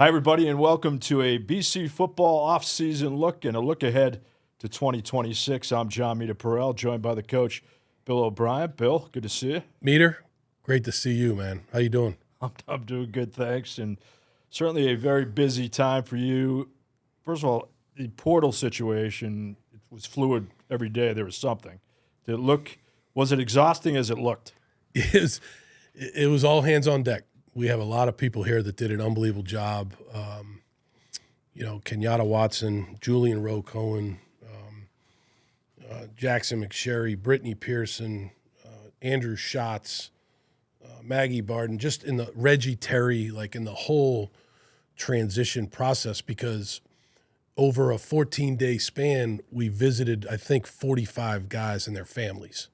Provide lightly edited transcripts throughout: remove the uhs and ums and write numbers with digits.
Hi, everybody, and welcome to a BC football offseason look and a look ahead to 2026. I'm Jon Meterparel, joined by the coach, Bill O'Brien. Bill, good to see you. Meter, great to see you, man. How you doing? I'm doing good, thanks, and certainly a very busy time for you. First of all, the portal situation, it was fluid every day. There was something. Was it exhausting as it looked? It was all hands on deck. We have a lot of people here that did an unbelievable job. Kenyatta Watson, Julian Rowe Cohen, Jackson McSherry, Brittany Pearson, Andrew Schatz, Maggie Barden, just in the Reggie Terry, like in the whole transition process, because over a 14-day span, we visited, I think, 45 guys and their families.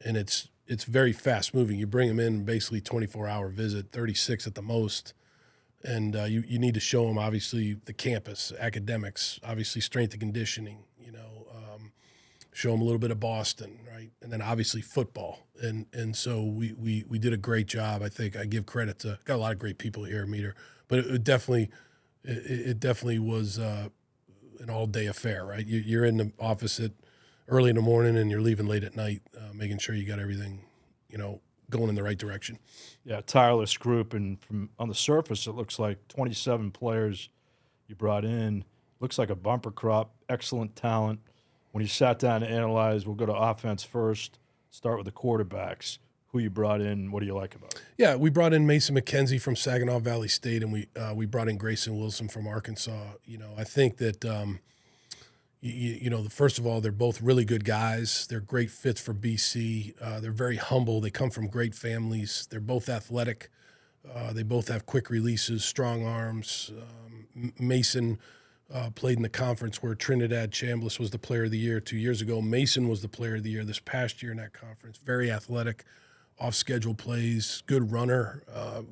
And it's very fast moving. You bring them in, basically 24-hour visit, 36 at the most. And you need to show them, obviously, the campus, academics, obviously strength and conditioning, show them a little bit of Boston, right? And then obviously football. And so we did a great job. I think I give credit to, got a lot of great people here, Meter, but it definitely was an all-day affair, right? You're in the office at early in the morning and you're leaving late at night, making sure you got everything, going in the right direction. Yeah, tireless group, and from on the surface, it looks like 27 players you brought in. Looks like a bumper crop, excellent talent. When you sat down to analyze, we'll go to offense first, start with the quarterbacks. Who you brought in, what do you like about it? Yeah, we brought in Mason McKenzie from Saginaw Valley State, and we brought in Grayson Wilson from Arkansas. I think that first of all, they're both really good guys. They're great fits for BC. They're very humble. They come from great families. They're both athletic. They both have quick releases, strong arms. Mason played in the conference where Trinidad Chambliss was the player of the year 2 years ago. Mason was the player of the year this past year in that conference. Very athletic, off-schedule plays, good runner,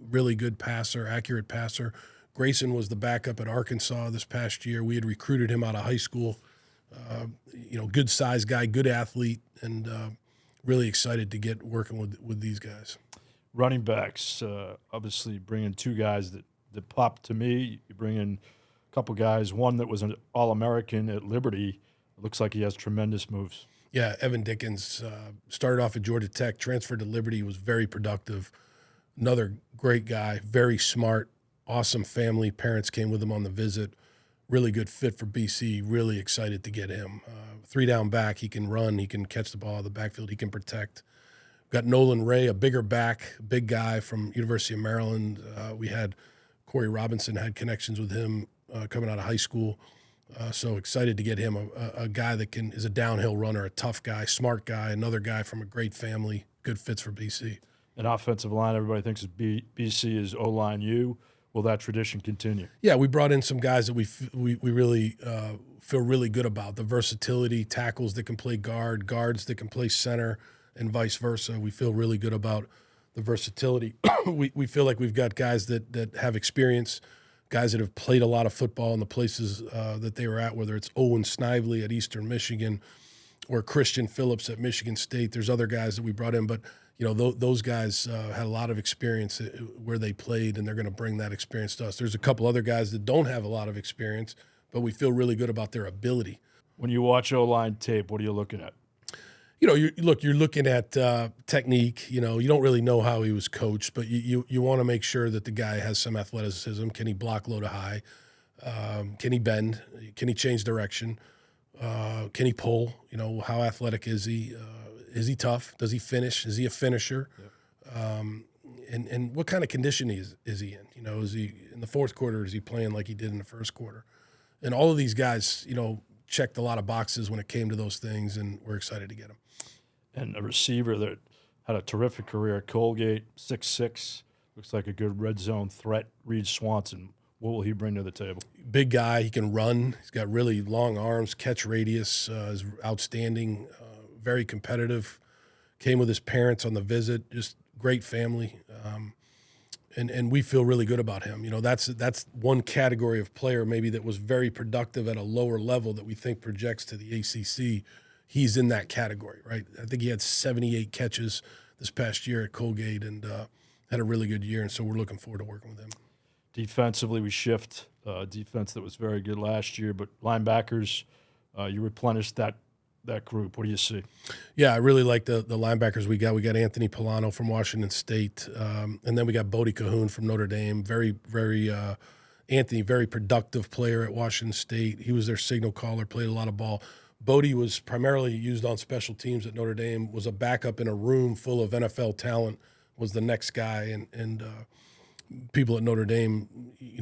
really good passer, accurate passer. Grayson was the backup at Arkansas this past year. We had recruited him out of high school. Good size guy, good athlete, and really excited to get working with these guys. Running backs, obviously bringing two guys that popped to me. You bring in a couple guys, one that was an All-American at Liberty. It looks like he has tremendous moves. Yeah, Evan Dickens started off at Georgia Tech, transferred to Liberty, was very productive. Another great guy, very smart, awesome family. Parents came with him on the visit. Really good fit for BC. Really excited to get him. 3-down back, he can run, he can catch the ball out of the backfield, he can protect. Got Nolan Ray, a bigger back, big guy from University of Maryland. We had Corey Robinson, had connections with him coming out of high school. So excited to get him, a guy that is a downhill runner, a tough guy, smart guy, another guy from a great family, good fits for BC. An offensive line, everybody thinks BC is O-line U. Will that tradition continue? Yeah, we brought in some guys that we really feel really good about. The versatility, tackles that can play guard, guards that can play center, and vice versa. We feel really good about the versatility. we feel like we've got guys that have experience, guys that have played a lot of football in the places that they were at, whether it's Owen Snively at Eastern Michigan or Christian Phillips at Michigan State. There's other guys that we brought in, but those guys had a lot of experience where they played, and they're going to bring that experience to us. There's a couple other guys that don't have a lot of experience, but we feel really good about their ability. When you watch O-line tape, what are you looking at? You're looking at technique. You don't really know how he was coached, but you want to make sure that the guy has some athleticism. Can he block low to high? Can he bend? Can he change direction? Can he pull? How athletic is he? Is he tough? Does he finish? Is he a finisher? Yep. And what kind of condition is he in? Is he in the fourth quarter? Is he playing like he did in the first quarter? And all of these guys, checked a lot of boxes when it came to those things, and we're excited to get them. And a receiver that had a terrific career at Colgate, 6'6", looks like a good red zone threat, Reed Swanson. What will he bring to the table? Big guy. He can run. He's got really long arms. Catch radius is outstanding. Very competitive. Came with his parents on the visit. Just great family. And we feel really good about him. That's one category of player maybe that was very productive at a lower level that we think projects to the ACC. He's in that category, right? I think he had 78 catches this past year at Colgate and had a really good year, and so we're looking forward to working with him. Defensively, we shift defense that was very good last year, but linebackers, you replenished that group. What do you see? Yeah, I really like the linebackers we got. We got Anthony Polano from Washington State, and then we got Bodie Cahoon from Notre Dame. Anthony, very productive player at Washington State. He was their signal caller, played a lot of ball. Bodie was primarily used on special teams at Notre Dame, was a backup in a room full of NFL talent, was the next guy, and people at Notre Dame,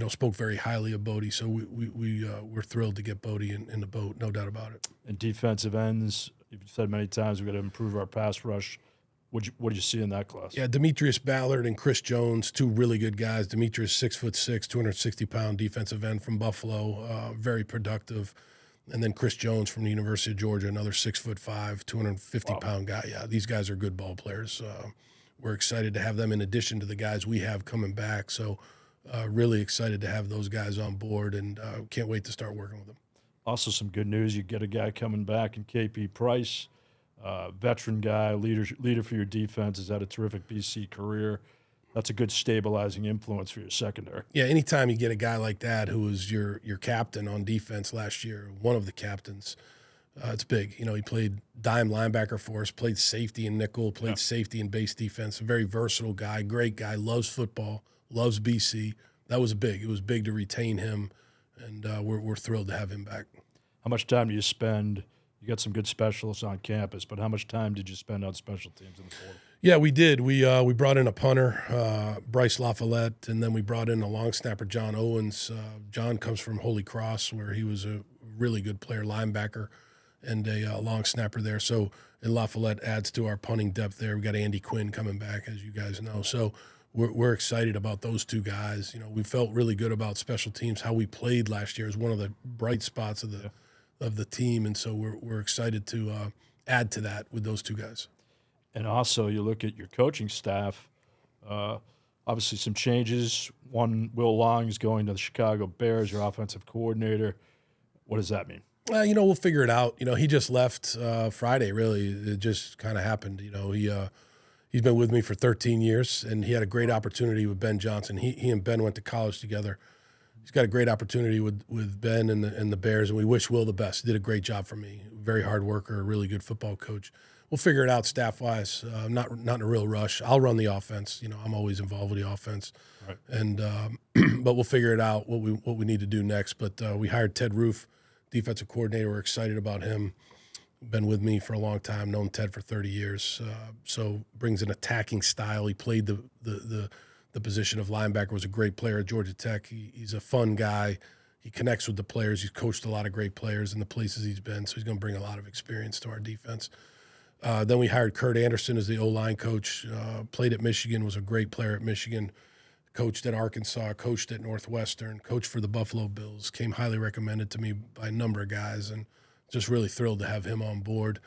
spoke very highly of Bodie. So we're thrilled to get Bodie in the boat, no doubt about it. And defensive ends, you've said many times we've got to improve our pass rush. What do you see in that class? Yeah, Demetrius Ballard and Chris Jones, two really good guys. Demetrius, 6'6", 260-pound defensive end from Buffalo, very productive. And then Chris Jones from the University of Georgia, another 6'5", 250-pound guy. Yeah, these guys are good ball players. We're excited to have them in addition to the guys we have coming back. So really excited to have those guys on board, and can't wait to start working with them. Also, some good news. You get a guy coming back in KP Price, veteran guy, leader for your defense. Has had a terrific BC career. That's a good stabilizing influence for your secondary. Yeah, anytime you get a guy like that who was your captain on defense last year, one of the captains, it's big. He played dime linebacker for us, played safety and nickel, played safety and base defense. A very versatile guy, great guy, loves football, loves BC. That was big. It was big to retain him, and we're thrilled to have him back. How much time do you spend? You got some good specialists on campus, but how much time did you spend on special teams in the portal? Yeah, we did. We brought in a punter, Bryce LaFollette, and then we brought in a long snapper, John Owens. John comes from Holy Cross, where he was a really good player, linebacker, and a long snapper there. So, and LaFollette adds to our punting depth there. We got Andy Quinn coming back, as you guys know. So we're excited about those two guys. We felt really good about special teams. How we played last year is one of the bright spots of the team, and so we're excited to add to that with those two guys. And also, you look at your coaching staff. Obviously, some changes. One, Will Long is going to the Chicago Bears, your offensive coordinator. What does that mean? We'll figure it out. He just left Friday, really. It just kind of happened. He's been with me for 13 years, and he had a great opportunity with Ben Johnson. He and Ben went to college together. He's got a great opportunity with Ben and the Bears, and we wish Will the best. He did a great job for me. Very hard worker, a really good football coach. We'll figure it out staff-wise. Not in a real rush. I'll run the offense. I'm always involved with the offense, right. And but we'll figure it out what we need to do next. But we hired Ted Roof, defensive coordinator. We're excited about him. Been with me for a long time. Known Ted for 30 years. So brings an attacking style. He played the position of linebacker. Was a great player at Georgia Tech. He's a fun guy. He connects with the players. He's coached a lot of great players in the places he's been. So he's going to bring a lot of experience to our defense. Then we hired Kurt Anderson as the O-line coach. Played at Michigan, was a great player at Michigan. Coached at Arkansas, coached at Northwestern, coached for the Buffalo Bills. Came highly recommended to me by a number of guys, and just really thrilled to have him on board.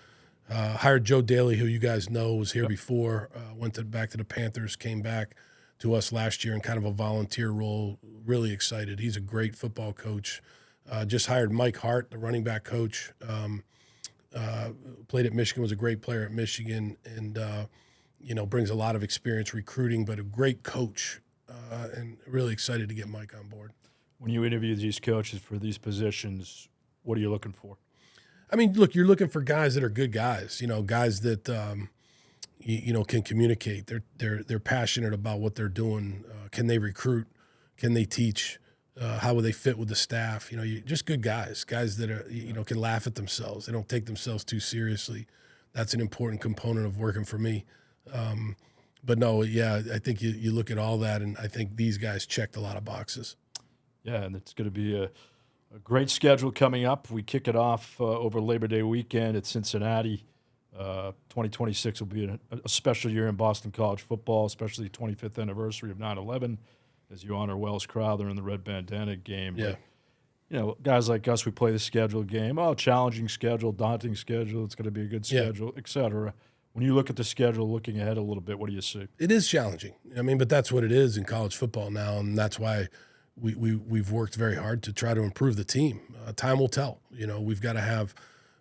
Hired Joe Daly, who you guys know was here before. Went back to the Panthers, came back to us last year in kind of a volunteer role. Really excited. He's a great football coach. Just hired Mike Hart, the running back coach. Played at Michigan, was a great player at Michigan, and brings a lot of experience recruiting, but a great coach, and really excited to get Mike on board. When you interview these coaches for these positions, what are you looking for? I mean, look, you're looking for guys that are good guys, guys that can communicate. They're passionate about what they're doing. Can they recruit? Can they teach? How will they fit with the staff? Just good guys that are, can laugh at themselves. They don't take themselves too seriously. That's an important component of working for me. But no, yeah, I think you look at all that, and I think these guys checked a lot of boxes. Yeah, and it's going to be a great schedule coming up. We kick it off over Labor Day weekend at Cincinnati. 2026 will be a special year in Boston college football, especially the 25th anniversary of 9/11. As you honor Wells Crowther in the red bandana game. Yeah. But, guys like us, we play the schedule game. Oh, challenging schedule, daunting schedule. It's going to be a good schedule, et cetera. When you look at the schedule, looking ahead a little bit, what do you see? It is challenging. But that's what it is in college football now, and that's why we've worked very hard to try to improve the team. Time will tell. We've got to have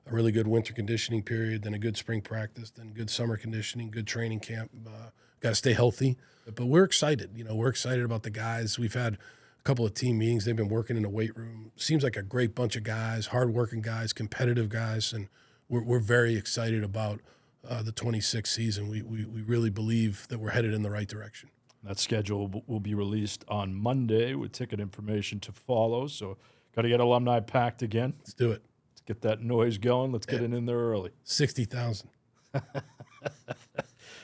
a really good winter conditioning period, then a good spring practice, then good summer conditioning, good training camp. Got to stay healthy. But we're excited. We're excited about the guys. We've had a couple of team meetings. They've been working in the weight room. Seems like a great bunch of guys, hardworking guys, competitive guys, and we're very excited about the 26th season. We really believe that we're headed in the right direction. That schedule will be released on Monday with ticket information to follow. So got to get alumni packed again. Let's do it. Let's get that noise going. Let's get it in there early. 60,000.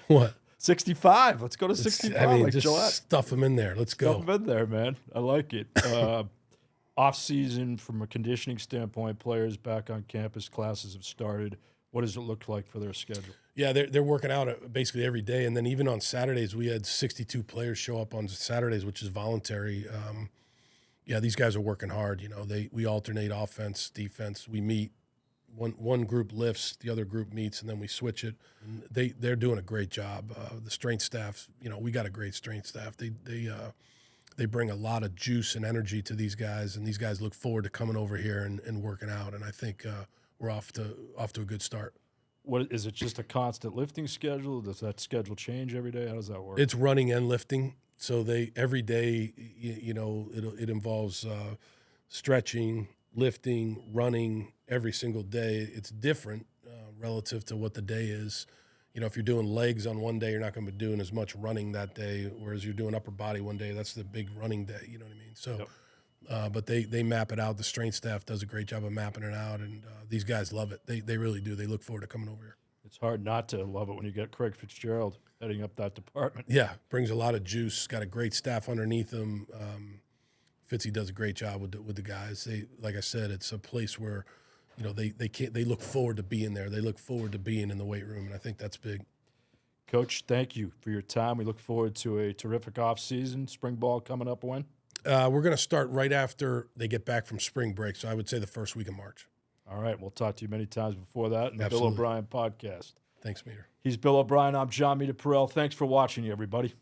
What? 65. Let's go to 65. I mean, like just Gillette. stuff them in there. Let's go. Stuff them in there, man. I like it. Off season, from a conditioning standpoint, players back on campus, classes have started. What does it look like for their schedule? Yeah, they're working out basically every day, and then even on Saturdays, we had 62 players show up on Saturdays, which is voluntary. Yeah, these guys are working hard. You know, we alternate offense, defense. We meet. One group lifts, the other group meets, and then we switch it. And they're doing a great job. The strength staff, you know, we got a great strength staff. They bring a lot of juice and energy to these guys, and these guys look forward to coming over here and working out. And I think we're off to a good start. What is it? Just a constant lifting schedule? Does that schedule change every day? How does that work? It's running and lifting. So every day, you know, it involves stretching, lifting, running every single day. It's different relative to what the day is. You know, if you're doing legs on one day, you're not going to be doing as much running that day, whereas you're doing upper body one day, that's the big running day, you know what I mean? So, yep. But they map it out. The strength staff does a great job of mapping it out, and these guys love it. They really do. They look forward to coming over here. It's hard not to love it when you get Craig Fitzgerald heading up that department. Yeah, brings a lot of juice. Got a great staff underneath him. Fitzy does a great job with the guys. Like I said, it's a place where, you know, they look forward to being there. They look forward to being in the weight room, and I think that's big. Coach, thank you for your time. We look forward to a terrific offseason. Spring ball coming up when? We're going to start right after they get back from spring break, so I would say the first week of March. All right. We'll talk to you many times before that in the Absolutely. Bill O'Brien podcast. Thanks, Meter. He's Bill O'Brien. I'm Jon Meterparel. Thanks for watching, everybody.